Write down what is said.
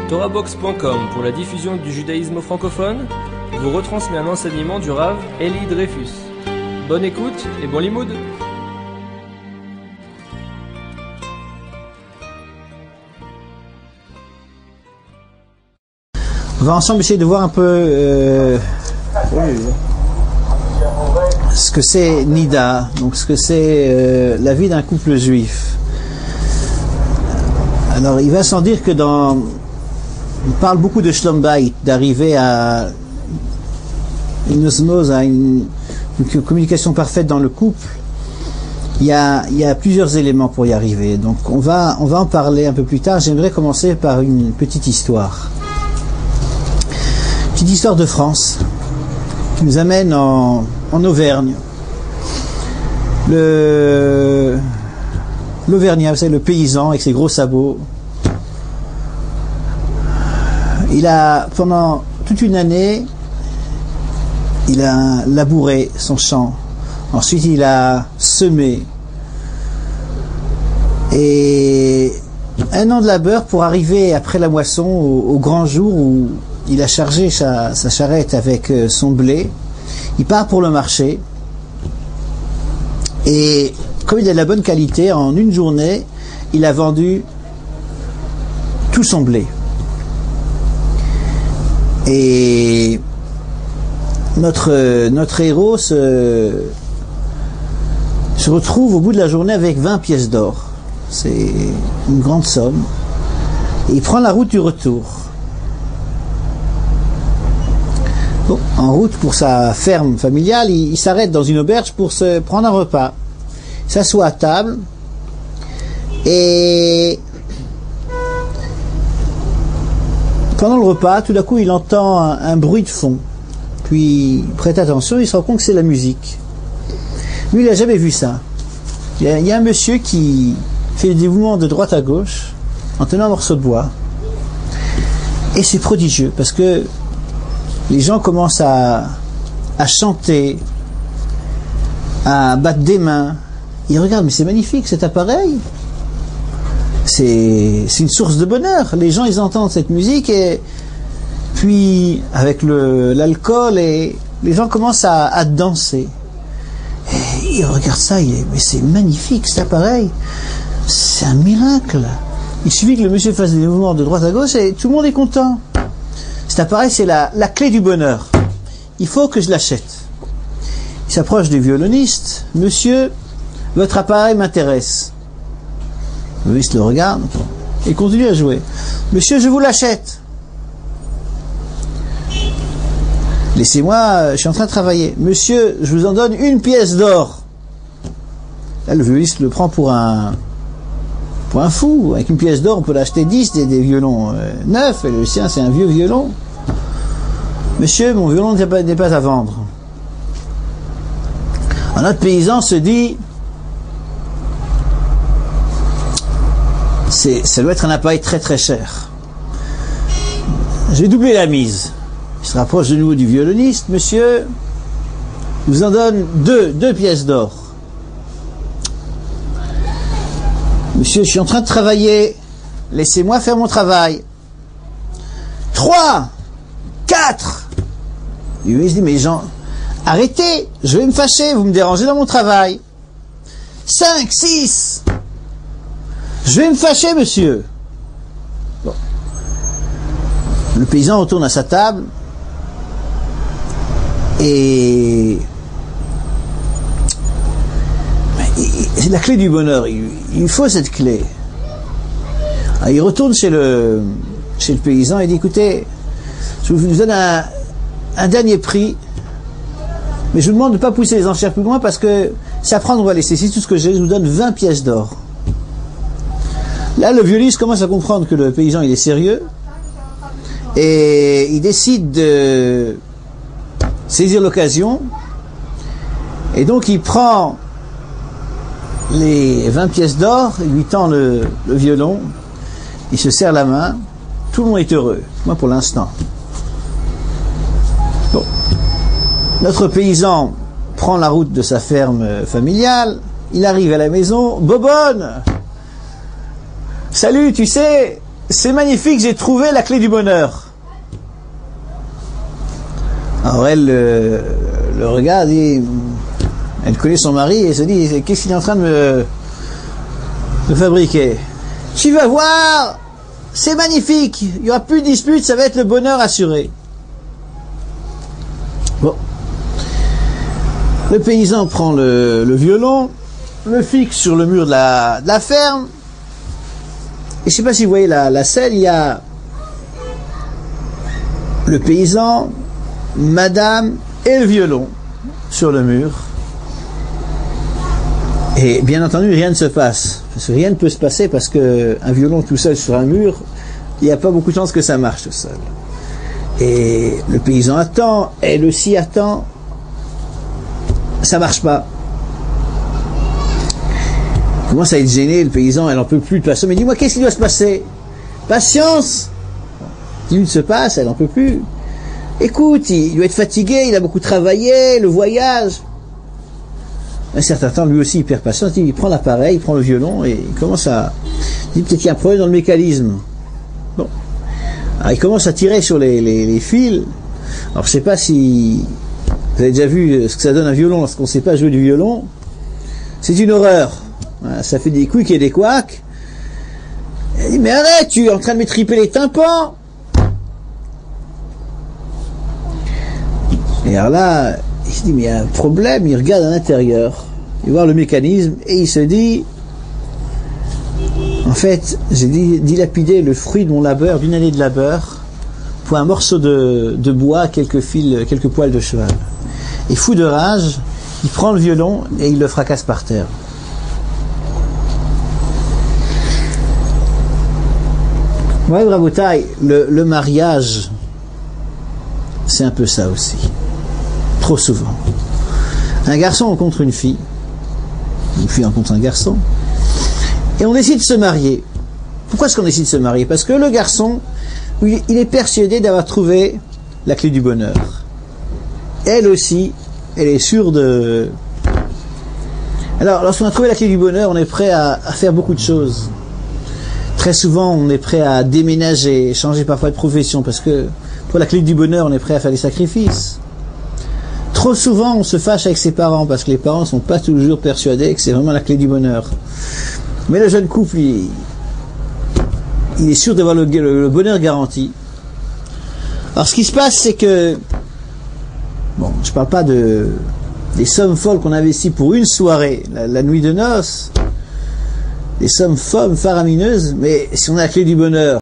TorahBox.com pour la diffusion du judaïsme francophone vous retransmet un enseignement du Rav Eli Dreyfus. Bonne écoute et bon limoud. On va ensemble essayer de voir un peu ce que c'est Nida, donc ce que c'est la vie d'un couple juif. Alors il va sans dire que on parle beaucoup de Shlom Bayit, d'arriver à une osmose, à une communication parfaite dans le couple. Il y a plusieurs éléments pour y arriver, donc on va en parler un peu plus tard. J'aimerais commencer par une petite histoire. Petite histoire de France qui nous amène en Auvergne. L'Auvergnat, vous savez, le paysan avec ses gros sabots. Il a, pendant toute une année, il a labouré son champ. Ensuite, il a semé. Et un an de labeur pour arriver après la moisson au grand jour où il a chargé sa charrette avec son blé. Il part pour le marché. Et comme il a de la bonne qualité, en une journée, il a vendu tout son blé. Et notre héros se retrouve au bout de la journée avec 20 pièces d'or. C'est une grande somme. Et il prend la route du retour. Bon, en route pour sa ferme familiale, il s'arrête dans une auberge pour se prendre un repas. Il s'assoit à table et pendant le repas, tout d'un coup, il entend un bruit de fond. Puis, il prête attention, il se rend compte que c'est la musique. Lui, il n'a jamais vu ça. Il y a un monsieur qui fait des mouvements de droite à gauche en tenant un morceau de bois. Et c'est prodigieux parce que les gens commencent à chanter, à battre des mains. Ils regardent, mais c'est magnifique cet appareil. C'est une source de bonheur. Les gens, ils entendent cette musique et puis avec l'alcool, et les gens commencent à danser. Et ils regardent ça, mais c'est magnifique cet appareil. C'est un miracle. Il suffit que le monsieur fasse des mouvements de droite à gauche et tout le monde est content. Cet appareil, c'est la clé du bonheur. Il faut que je l'achète. Il s'approche du violoniste. Monsieur, votre appareil m'intéresse. Le violoniste le regarde et continue à jouer. Monsieur, je vous l'achète. Laissez-moi, je suis en train de travailler. Monsieur, je vous en donne 1 pièce d'or. Là, le violoniste le prend pour un fou. Avec 1 pièce d'or, on peut l'acheter 10, des violons neufs, et le sien, c'est un vieux violon. Monsieur, mon violon n'est pas à vendre. Un autre paysan se dit, ça doit être un appareil très très cher. Je vais doubler la mise. Il se rapproche de nouveau du violoniste. Monsieur, je vous en donne 2 pièces d'or. Monsieur, je suis en train de travailler. Laissez-moi faire mon travail. 3, 4. Et lui, il se dit, mais Jean, arrêtez, je vais me fâcher, vous me dérangez dans mon travail. 5, 6. Je vais me fâcher, monsieur. Bon. Le paysan retourne à sa table et c'est la clé du bonheur. Il faut cette clé. Alors, il retourne chez le paysan et dit, écoutez, je vous donne un dernier prix, mais je vous demande de ne pas pousser les enchères plus loin parce que c'est à prendre ou à laisser. C'est tout ce que j'ai. Je vous donne 20 pièces d'or. Là, le violoniste commence à comprendre que le paysan, il est sérieux et il décide de saisir l'occasion et donc il prend les 20 pièces d'or, il lui tend le violon, il se serre la main, tout le monde est heureux, moi pour l'instant. Bon. Notre paysan prend la route de sa ferme familiale, il arrive à la maison, Bobonne, salut, tu sais, c'est magnifique, j'ai trouvé la clé du bonheur. Alors elle le regarde et elle connaît son mari et se dit, qu'est-ce qu'il est en train de me fabriquer? Tu vas voir, c'est magnifique, il n'y aura plus de dispute, ça va être le bonheur assuré. Bon. Le paysan prend le violon, le fixe sur le mur de la ferme. Et je ne sais pas si vous voyez la scène, il y a le paysan, madame et le violon sur le mur. Et bien entendu, rien ne se passe. Parce que rien ne peut se passer parce qu'un violon tout seul sur un mur, il n'y a pas beaucoup de chances que ça marche tout seul. Et le paysan attend, elle aussi attend. Ça marche pas. Il commence à être gêné, le paysan, elle en peut plus de passer. Mais dis-moi, qu'est-ce qui doit se passer? Patience. 10 minutes se passent, elle en peut plus. Écoute, il doit être fatigué, il a beaucoup travaillé, le voyage. Un certain temps, lui aussi, il perd patience, il prend l'appareil, il prend le violon et il commence à... Il dit peut-être qu'il y a un problème dans le mécanisme. Bon. Alors, il commence à tirer sur les fils. Alors, je sais pas si vous avez déjà vu ce que ça donne un violon lorsqu'on ne sait pas jouer du violon. C'est une horreur. Voilà, ça fait des couics et des couacs. Il dit, mais arrête, tu es en train de m'étriper les tympans. Et alors là, il se dit, mais il y a un problème, il regarde à l'intérieur, il voit le mécanisme, et il se dit, en fait, j'ai dilapidé le fruit de mon labeur, d'une année de labeur, pour un morceau de bois, quelques fils, quelques poils de cheval. Et fou de rage, il prend le violon et il le fracasse par terre. Ouais, Rabotai, le mariage, c'est un peu ça aussi. Trop souvent. Un garçon rencontre une fille rencontre un garçon, et on décide de se marier. Pourquoi est-ce qu'on décide de se marier? Parce que le garçon, il est persuadé d'avoir trouvé la clé du bonheur. Elle aussi, elle est sûre de... Alors, lorsqu'on a trouvé la clé du bonheur, on est prêt à faire beaucoup de choses. Très souvent, on est prêt à déménager, changer parfois de profession, parce que pour la clé du bonheur, on est prêt à faire des sacrifices. Trop souvent, on se fâche avec ses parents, parce que les parents ne sont pas toujours persuadés que c'est vraiment la clé du bonheur. Mais le jeune couple, il est sûr d'avoir le bonheur garanti. Alors, ce qui se passe, c'est que... Bon, je ne parle pas des sommes folles qu'on investit pour une soirée, la nuit de noces, des sommes folles, faramineuses, mais si on a la clé du bonheur,